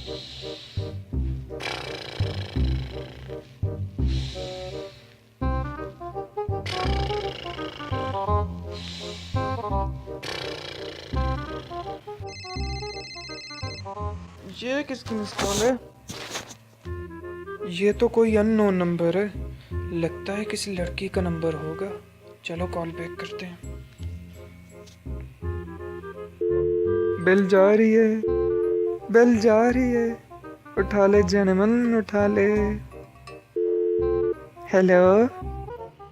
ये किसकी miss call है? ये तो कोई अननोन नंबर है। लगता है किसी लड़की का नंबर होगा। चलो कॉल बैक करते हैं। बेल जा रही है, बेल जा रही है। उठा ले जनमन, उठा ले। हेलो।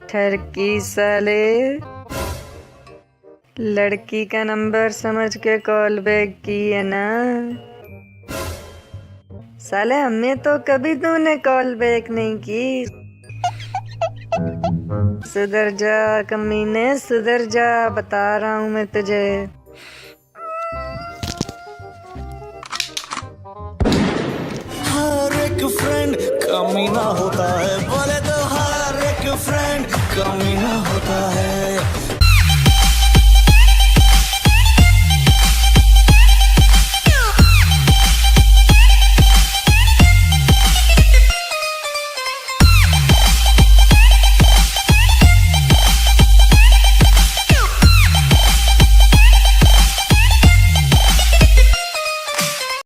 ठरकी साले, लड़की का नंबर समझ के कॉल बैक की है ना? साले हमें तो कभी तूने कॉल बैक नहीं की। सुधर जा कमीने, सुधर जा, बता रहा हूँ मैं तुझे। हर एक फ्रेंड कमीना होता है।